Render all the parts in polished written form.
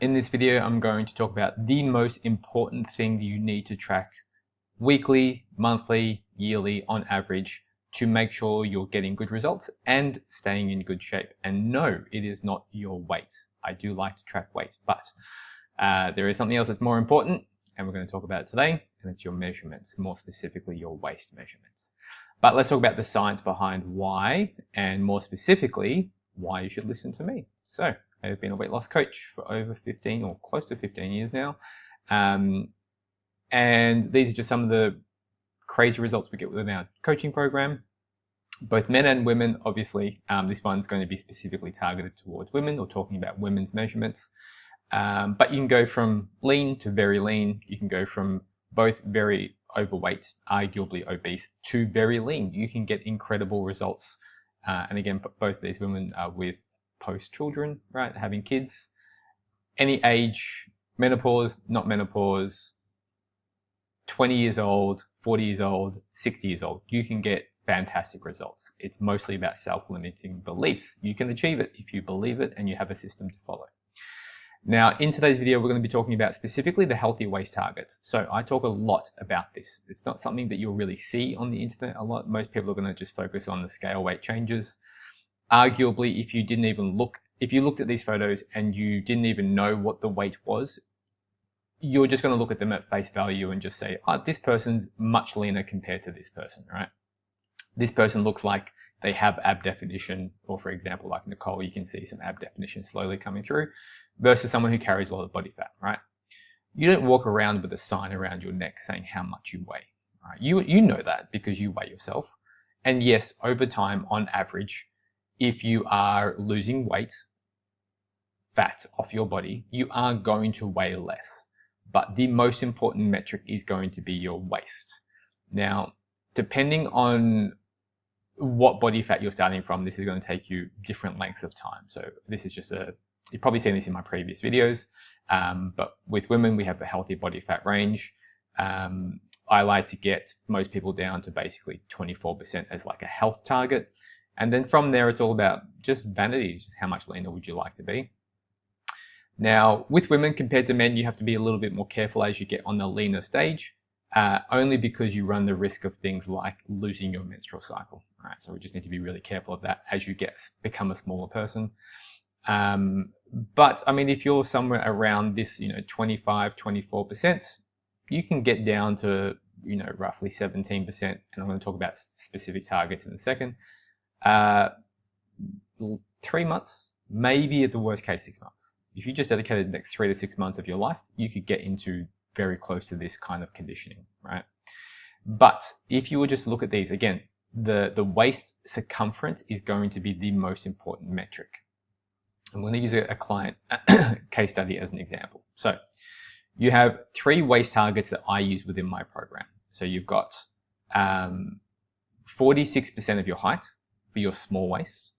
In this video, I'm going to talk about the most important thing that you need to track weekly, monthly, yearly, on average, to make sure you're getting good results and staying in good shape. And no, it is not your weight. I do like to track weight, but there is something else that's more important, and we're going to talk about it today, and it's your measurements, more specifically your waist measurements. But let's talk about the science behind why, and more specifically, why you should listen to me. So, I've been a weight loss coach for over 15 or close to 15 years now. And these are just some of the crazy results we get within our coaching program. Both men and women, obviously. This one's going to be specifically targeted towards women or talking about women's measurements. But you can go from lean to very lean. You can go from both very overweight, arguably obese, to very lean. You can get incredible results. And again, both of these women are with post-children, right? Having kids, any age, menopause, not menopause, 20 years old, 40 years old, 60 years old. You can get fantastic results. It's mostly about self-limiting beliefs. You can achieve it if you believe it and you have a system to follow. Now, in today's video, we're going to be talking about specifically the healthy waist targets. So I talk a lot about this. It's not something that you'll really see on the internet a lot. Most people are going to just focus on the scale weight changes. Arguably, if you looked at these photos and you didn't even know what the weight was, you're just going to look at them at face value and just say, oh, this person's much leaner compared to this person, right? This person looks like they have ab definition, or for example, like Nicole, you can see some ab definition slowly coming through, versus someone who carries a lot of body fat, right? You don't walk around with a sign around your neck saying how much you weigh, right? You know that because you weigh yourself. And yes, over time, on average, if you are losing weight, fat off your body, you are going to weigh less. But the most important metric is going to be your waist. Now, depending on what body fat you're starting from, this is going to take you different lengths of time. So this is just you've probably seen this in my previous videos, but with women, we have a healthy body fat range. I like to get most people down to basically 24% as like a health target. And then from there, it's all about just vanity, just how much leaner would you like to be. Now, with women compared to men, you have to be a little bit more careful as you get on the leaner stage, only because you run the risk of things like losing your menstrual cycle. Right? So we just need to be really careful of that as you become a smaller person. But I mean, if you're somewhere around this, 25, 24%, you can get down to, roughly 17%. And I'm going to talk about specific targets in a second. 3 months, maybe at the worst case, 6 months. If you just dedicated the next 3 to 6 months of your life, you could get into very close to this kind of conditioning, right? But if you would just look at these, again, the waist circumference is going to be the most important metric. I'm going to use a client case study as an example. So you have 3 waist targets that I use within my program. So you've got 46% of your height for your small waist.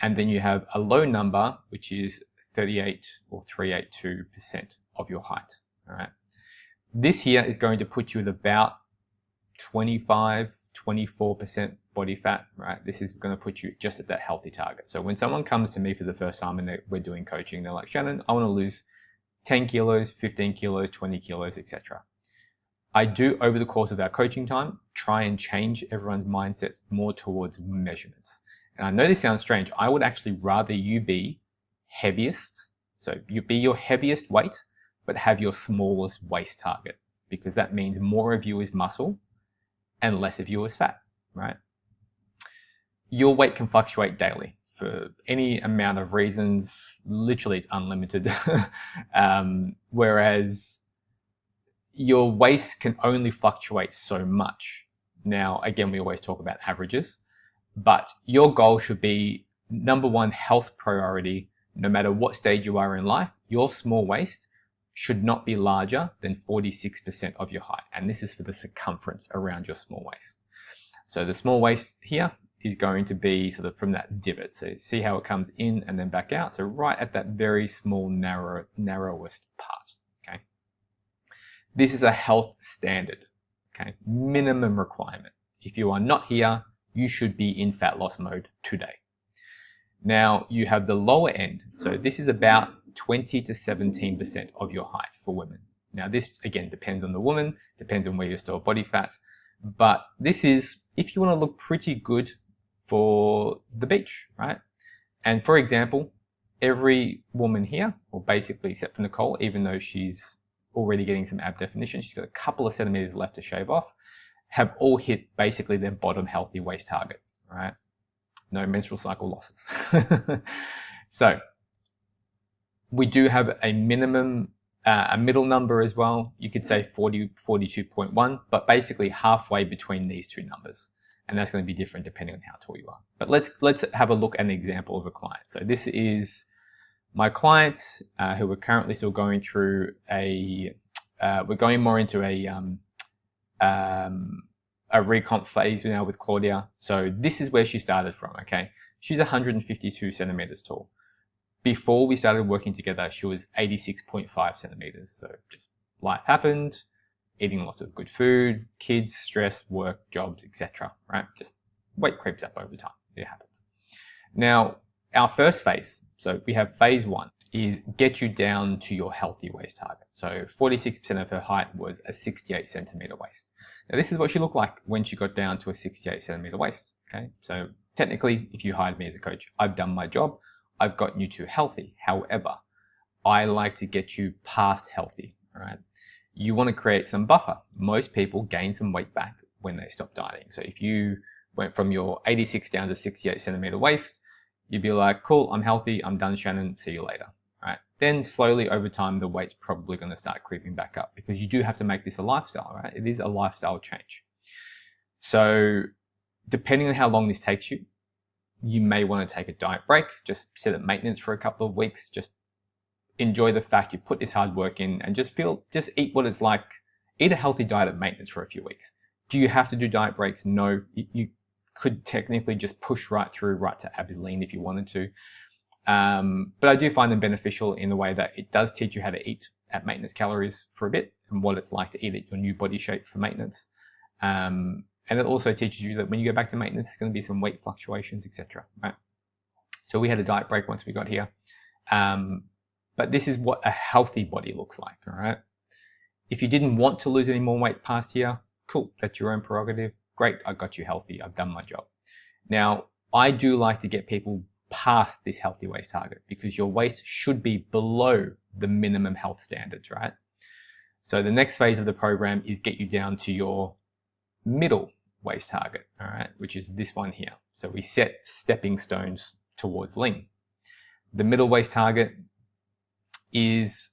And then you have a low number, which is 38 or 382% of your height. All right. This here is going to put you at about 25, 24% body fat, right? This is going to put you just at that healthy target. So when someone comes to me for the first time and we're doing coaching, they're like, Shannon, I want to lose 10 kilos, 15 kilos, 20 kilos, etc. I do, over the course of our coaching time, try and change everyone's mindsets more towards measurements. And I know this sounds strange. I would actually rather you be heaviest. So you be your heaviest weight, but have your smallest waist target, because that means more of you is muscle and less of you is fat, right? Your weight can fluctuate daily for any amount of reasons. Literally, it's unlimited. Whereas your waist can only fluctuate so much. Now, again, we always talk about averages, but your goal should be, number one, health priority. No matter what stage you are in life, your small waist should not be larger than 46% of your height. And this is for the circumference around your small waist. So the small waist here is going to be sort of from that divot. So see how it comes in and then back out. So right at that very small, narrowest part, okay? This is a health standard, okay? Minimum requirement. If you are not here, you should be in fat loss mode today. Now you have the lower end. So this is about 20 to 17% of your height for women. Now, this again depends on the woman, depends on where you store body fat, but this is if you want to look pretty good for the beach, right? And for example, every woman here, or basically except for Nicole, even though she's already getting some ab definition, she's got a couple of centimeters left to shave off, have all hit basically their bottom healthy waist target, right? No menstrual cycle losses. So we do have a minimum, a middle number as well. You could say 40, 42.1, but basically halfway between these two numbers. And that's going to be different depending on how tall you are. But let's have a look at an example of a client. So this is my clients who are currently still going through we're going more into a recomp phase now with Claudia. So this is where she started from, okay? She's 152 centimeters tall. Before we started working together, she was 86.5 centimeters. So just life happened, eating lots of good food, kids, stress, work, jobs, etc. Right? Just weight creeps up over time. It happens. Now, our first phase, so we have phase 1, is get you down to your healthy waist target. So 46% of her height was a 68 centimeter waist. Now, this is what she looked like when she got down to a 68 centimeter waist. Okay, so technically, if you hired me as a coach, I've done my job. I've gotten you to healthy. However, I like to get you past healthy. All right. You want to create some buffer. Most people gain some weight back when they stop dieting. So if you went from your 86 down to 68 centimeter waist, you'd be like, cool, I'm healthy, I'm done, Shannon, see you later. Right? Then slowly over time, the weight's probably going to start creeping back up because you do have to make this a lifestyle, right? It is a lifestyle change. So depending on how long this takes you, you may want to take a diet break, just sit at maintenance for a couple of weeks, just enjoy the fact you put this hard work in and just eat what it's like, eat a healthy diet at maintenance for a few weeks. Do you have to do diet breaks? No, you could technically just push right through, right to abs lean if you wanted to. But I do find them beneficial in the way that it does teach you how to eat at maintenance calories for a bit and what it's like to eat at your new body shape for maintenance. And it also teaches you that when you go back to maintenance, there's going to be some weight fluctuations, etc. Right? So we had a diet break once we got here. But this is what a healthy body looks like, all right? If you didn't want to lose any more weight past here, cool, that's your own prerogative. Great, I got you healthy, I've done my job. Now, I do like to get people past this healthy waist target because your waist should be below the minimum health standards, right? So the next phase of the program is get you down to your middle waist target, all right, which is this one here. So we set stepping stones towards lean. The middle waist target is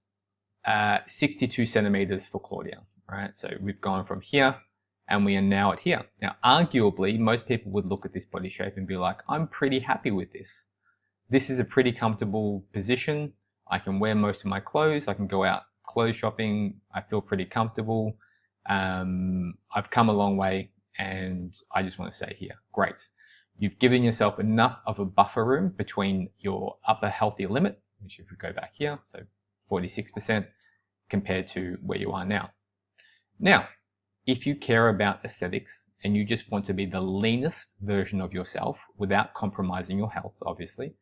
62 centimeters for Claudia, right? So we've gone from here and we are now at here. Now, arguably, most people would look at this body shape and be like, I'm pretty happy with this. This is a pretty comfortable position. I can wear most of my clothes. I can go out clothes shopping. I feel pretty comfortable. I've come a long way and I just want to stay here. Great. You've given yourself enough of a buffer room between your upper healthy limit, which if we go back here, so 46% compared to where you are now. Now, if you care about aesthetics and you just want to be the leanest version of yourself without compromising your health, obviously,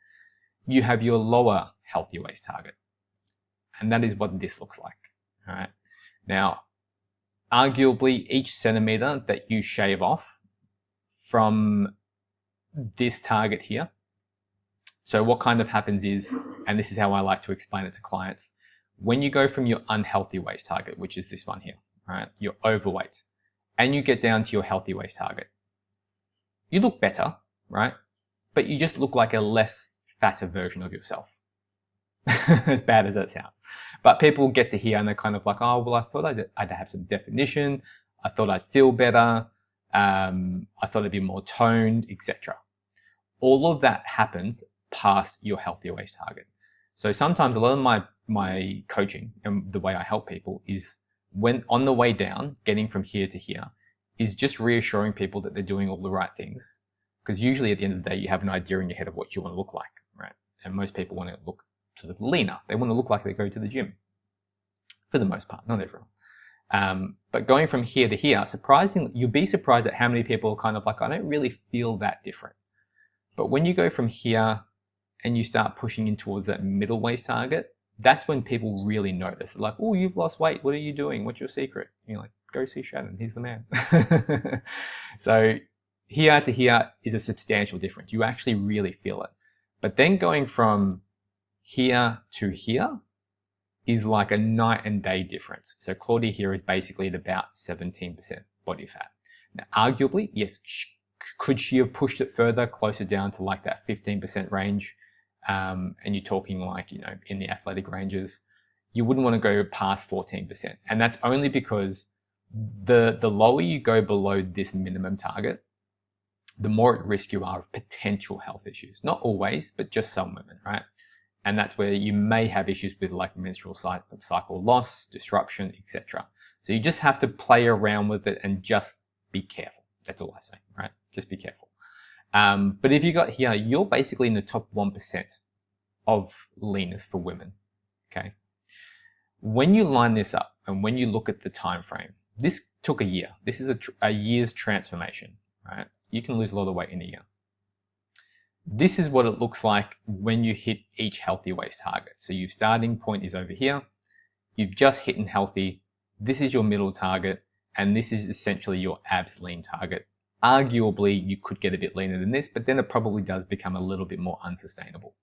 you have your lower healthy waist target. And that is what this looks like. All right. Now, arguably each centimeter that you shave off from this target here. So what kind of happens is, and this is how I like to explain it to clients, when you go from your unhealthy waist target, which is this one here, right? You're overweight, and you get down to your healthy waist target. You look better, right? But you just look like a less fatter version of yourself. As bad as that sounds. But people get to here and they're kind of like, oh, well, I thought I'd have some definition. I thought I'd feel better. I thought I'd be more toned, etc. All of that happens past your healthy waist target. So sometimes a lot of my coaching and the way I help people is when on the way down, getting from here to here, is just reassuring people that they're doing all the right things. Because usually at the end of the day, you have an idea in your head of what you want to look like, right? And most people want to look sort of leaner. They want to look like they go to the gym, for the most part, not everyone. But going from here to here, surprisingly, you'll be surprised at how many people are kind of like, I don't really feel that different. But when you go from here and you start pushing in towards that middle waist target, that's when people really notice. Like, oh, you've lost weight. What are you doing? What's your secret? You're like, go see Shannon. He's the man. So here to here is a substantial difference. You actually really feel it. But then going from here to here is like a night and day difference. So Claudia here is basically at about 17% body fat. Now, arguably, yes, could she have pushed it further, closer down to like that 15% range? And you're talking like, in the athletic ranges, you wouldn't want to go past 14%. And that's only because the lower you go below this minimum target, the more at risk you are of potential health issues. Not always, but just some women, right? And that's where you may have issues with like menstrual cycle loss, disruption, etc. So you just have to play around with it and just be careful. That's all I say, right? Just be careful. But if you got here, you're basically in the top 1% of leanness for women, okay? When you line this up and when you look at the time frame, this took a year. This is a year's transformation, right? You can lose a lot of weight in a year. This is what it looks like when you hit each healthy waist target. So your starting point is over here. You've just hit healthy. This is your middle target, and this is essentially your abs lean target. Arguably, you could get a bit leaner than this, but then it probably does become a little bit more unsustainable.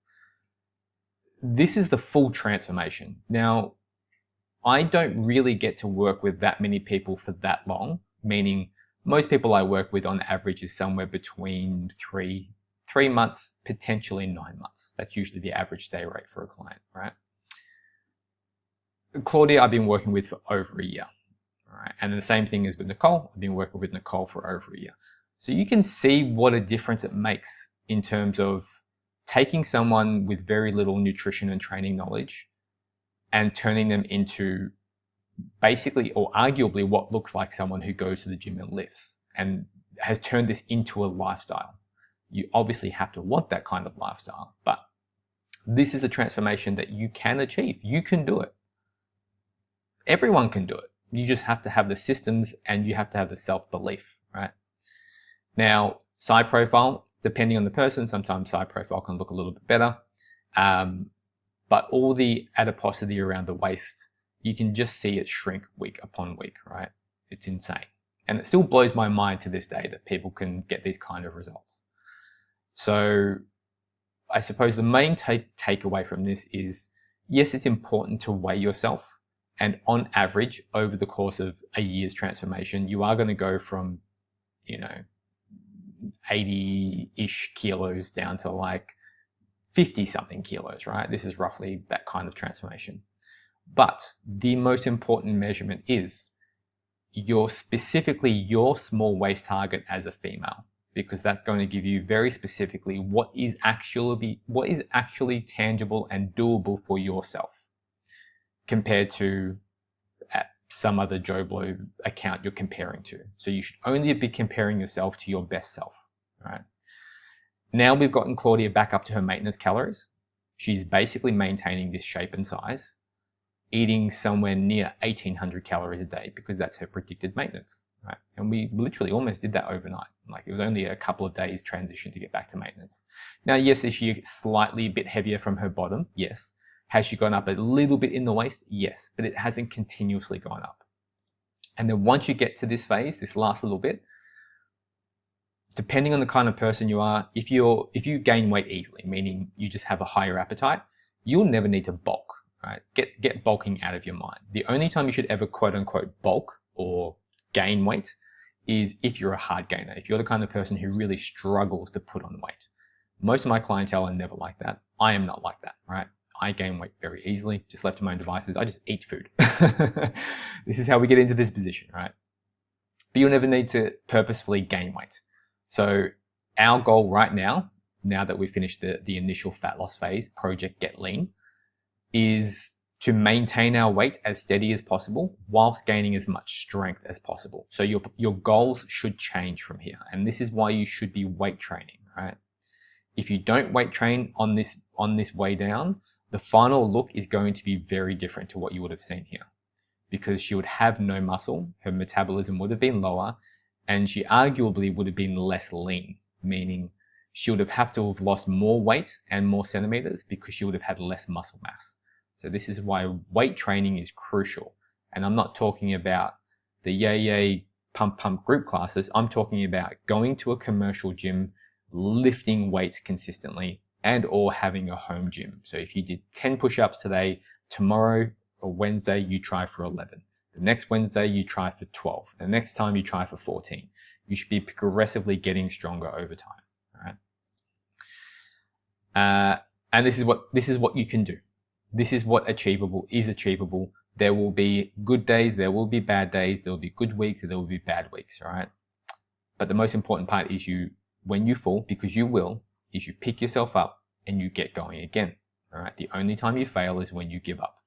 This is the full transformation. Now, I don't really get to work with that many people for that long, meaning most people I work with on average is somewhere between three months, potentially 9 months. That's usually the average stay rate for a client, right? Claudia, I've been working with for over a year, right? And the same thing is with Nicole. I've been working with Nicole for over a year. So you can see what a difference it makes in terms of taking someone with very little nutrition and training knowledge and turning them into basically, or arguably, what looks like someone who goes to the gym and lifts and has turned this into a lifestyle. You obviously have to want that kind of lifestyle, but this is a transformation that you can achieve. You can do it. Everyone can do it. You just have to have the systems and you have to have the self-belief, right? Now, side profile, depending on the person, sometimes side profile can look a little bit better. But all the adiposity around the waist, you can just see it shrink week upon week, right? It's insane. And it still blows my mind to this day that people can get these kind of results. So I suppose the main takeaway from this is, yes, it's important to weigh yourself. And on average, over the course of a year's transformation, you are going to go from, 80-ish kilos down to like 50-something kilos, right? This is roughly that kind of transformation. But the most important measurement is specifically your small waist target as a female, because that's going to give you very specifically what is actually tangible and doable for yourself compared to some other Joe Blow account you're comparing to. So you should only be comparing yourself to your best self, right? Now we've gotten Claudia back up to her maintenance calories. She's basically maintaining this shape and size, eating somewhere near 1,800 calories a day because that's her predicted maintenance, right? And we literally almost did that overnight. Like it was only a couple of days transition to get back to maintenance. Now, yes, is she slightly a bit heavier from her bottom? Yes. Has she gone up a little bit in the waist? Yes, but it hasn't continuously gone up. And then once you get to this phase, this last little bit, depending on the kind of person you are, if you gain weight easily, meaning you just have a higher appetite, you'll never need to bulk, right? Get bulking out of your mind. The only time you should ever quote unquote bulk or gain weight is if you're a hard gainer, if you're the kind of person who really struggles to put on weight. Most of my clientele are never like that. I am not like that, right? I gain weight very easily, just left to my own devices. I just eat food. This is how we get into this position, right? But you'll never need to purposefully gain weight. So our goal right now that we've finished the initial fat loss phase, Project Get Lean, is to maintain our weight as steady as possible whilst gaining as much strength as possible. So your goals should change from here. And this is why you should be weight training, right? If you don't weight train on this way down, the final look is going to be very different to what you would have seen here, because she would have no muscle, her metabolism would have been lower, and she arguably would have been less lean, meaning she would have to have lost more weight and more centimeters because she would have had less muscle mass. So this is why weight training is crucial. And I'm not talking about the yay pump group classes. I'm talking about going to a commercial gym, lifting weights consistently, and or having a home gym. So if you did 10 push-ups today, tomorrow or Wednesday, you try for 11. The next Wednesday, you try for 12. The next time you try for 14. You should be progressively getting stronger over time. All right. And this is what you can do. This is what is achievable. There will be good days, there will be bad days, there will be good weeks, and there will be bad weeks, all right? But the most important part is when you fall, because you will, is you pick yourself up and you get going again, all right? The only time you fail is when you give up.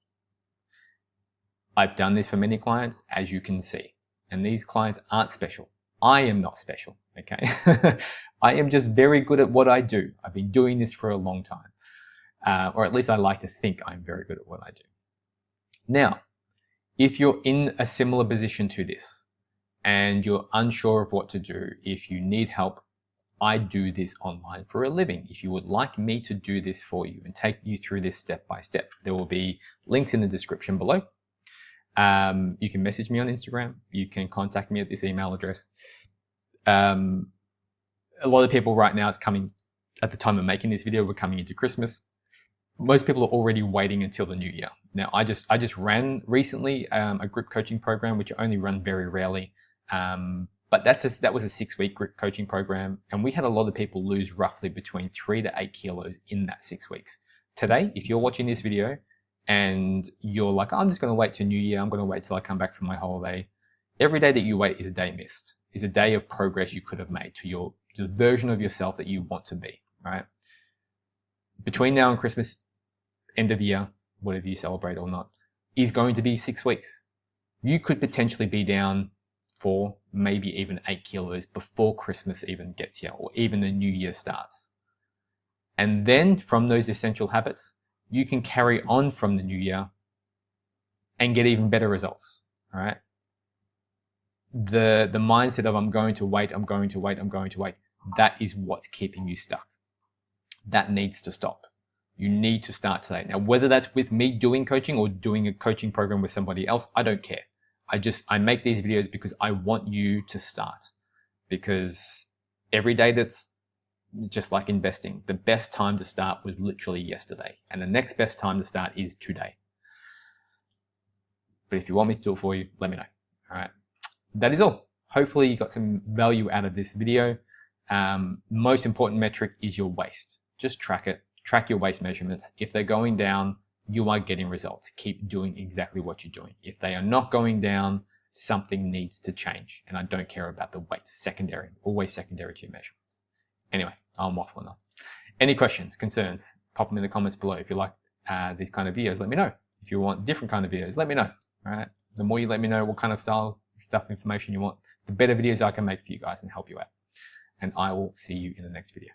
I've done this for many clients, as you can see, and these clients aren't special. I am not special, okay? I am just very good at what I do. I've been doing this for a long time, or at least I like to think I'm very good at what I do. Now, if you're in a similar position to this and you're unsure of what to do, if you need help, I do this online for a living. If you would like me to do this for you and take you through this step by step, there will be links in the description below. You can message me on Instagram. You can contact me at this email address. A lot of people right now, it's coming at the time of making this video, we're coming into Christmas. Most people are already waiting until the new year. Now, I just ran recently a group coaching program, which I only run very rarely. But that was a 6-week group coaching program. And we had a lot of people lose roughly between 3 to 8 kilos in that 6 weeks. Today, if you're watching this video and you're like, I'm just going to wait till New Year, I'm going to wait till I come back from my holiday. Every day that you wait is a day missed, is a day of progress you could have made to the version of yourself that you want to be, right? Between now and Christmas, end of year, whatever you celebrate or not, is going to be 6 weeks. You could potentially be down 4, maybe even 8 kilos before Christmas even gets here, or even the new year starts. And then from those essential habits, you can carry on from the new year and get even better results, all right? The mindset of I'm going to wait, that is what's keeping you stuck. That needs to stop. You need to start today. Now, whether that's with me doing coaching or doing a coaching program with somebody else, I don't care. I make these videos because I want you to start. Because every day, that's just like investing. The best time to start was literally yesterday. And the next best time to start is today. But if you want me to do it for you, let me know. All right. That is all. Hopefully you got some value out of this video. Most important metric is your waist. Just track it. Track your waist measurements. If they're going down, you are getting results. Keep doing exactly what you're doing. If they are not going down, something needs to change. And I don't care about the weight. Secondary, always secondary to your measurements. Anyway, I'm waffling on. Any questions, concerns, pop them in the comments below. If you like these kind of videos, let me know. If you want different kind of videos, let me know. All right. The more you let me know what kind of stuff, information you want, the better videos I can make for you guys and help you out. And I will see you in the next video.